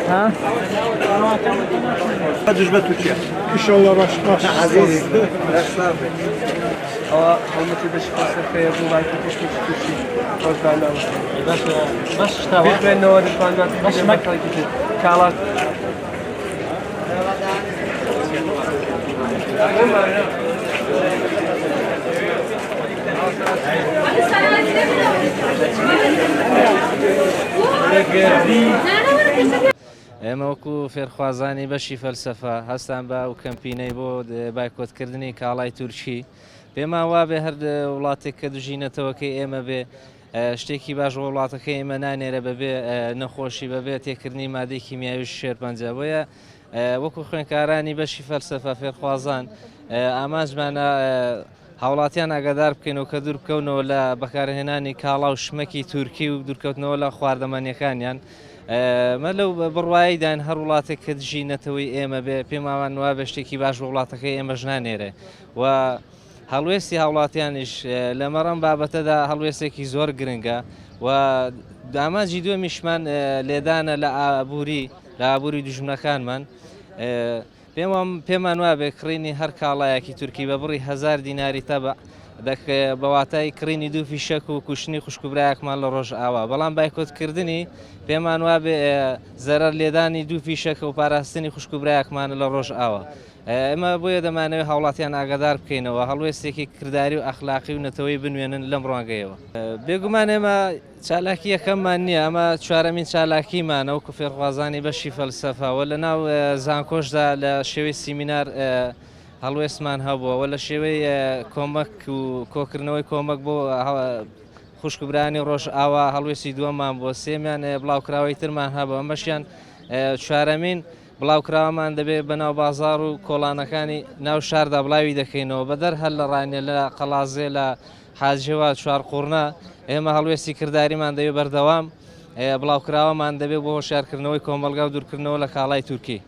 ها؟ بدوش به ترکیه ان شاء الله باش عزیز حرمتي باش خير الله يكون تشتي باش اشتغل بين نواد الفانات باش ما كالات ئێمە وەکو فێرخوازانی بەشی فەلسەفە هەستان بە و کەمپینەی بۆ بایکۆتکردنی کاڵای تورکی پێمان وابێ هەر وڵاتێک کە دوژینەتەوەکەی ئێمە بێ شتێکی باش وڵاتەکەی ئێمە نانێرە بەبێ نەخۆشی بەبێ تێکردنی مادەی کیمیاوی شێرپەنجە بۆیە وەکو خوێنکارانی بەشی فەلسەفە فێرخوازان ئامانجمانە هاوڵاتیان ئاگادار بکەینەوە کە دوور بکەونەوە لە بەکارهێنانی کاڵا و شمەکی تورکی و دوورکەوتنەوە لە خواردەمەنیەکانیان مە لەو بڕواییدان هەر وڵاتێک کە دژینەتەوەی ئێمە بێ پێماوان وا بە شتێکی باش بە وڵاتەکەی ئێمەش نانێرێ و هەڵوێستی هاوڵاتیانیش لە مەڕەم بابەتەدا هەڵوێستێکی زۆر گرنگە و داماجی دووەمیشمان لێدانە لە ئابووری دوژمنەکانمان پێمان وابێ کڕینی هەر کاڵایەکی تورکی بە بڕی 1000 دیناری تەبع بەواتای کڕینی دوو فیشەک و کوشتنی خوشکبرایەکمان لە ڕۆژ ئاوا بەڵام بایکۆتکردنی پێمان وابێ زەرەر لێدانی دوو فیشەکە و پاراستنی خوشکبرایەکمانە لە ڕۆژ ئاوا ئێمە بۆیە دەمانەوێت هاوڵاتیان ئاگادار بکەینەوە هەڵوێستێکی کردداری و ئەخلاقی و نەتەوەی بنوێنن لەم ڕوانگەیەوە بێگومان ئێمە چالاکی یەکەممان نییە ئەمە چوارەمین چالاکیمانە وەکو فێرخوازانی بەشی فەلسەفەوە لە ناو زانکۆشدا لە شێوەی سیمینار هەڵوێستمان هەبووەوە لە شێوەی کۆمەک و کۆکردنەوەی کۆمەک بۆ خوشکبرانی ڕۆژ ئاوا هەڵوێستی دووەمان بۆ سێمیان بڵاوکراوەی ترمان هەبوو ئەمەشیان چوارەمین بڵاوکراوەمان دەبێت بەناو بازار و کۆڵانەکانی ناو شاردا بڵاوی دەکەینەوە بەدەر هەر لە ڕانێ لە قەڵازێ لە حاجێوە چوار قوڕنا ئێمە هەڵوێستی کردداریمان دەوێت بەردەوام بڵاوکراوەمان دەبێت بۆ هۆشیارکردنەوەی کۆمەلگا و دوورکردنەوە لە کاڵای تورکی.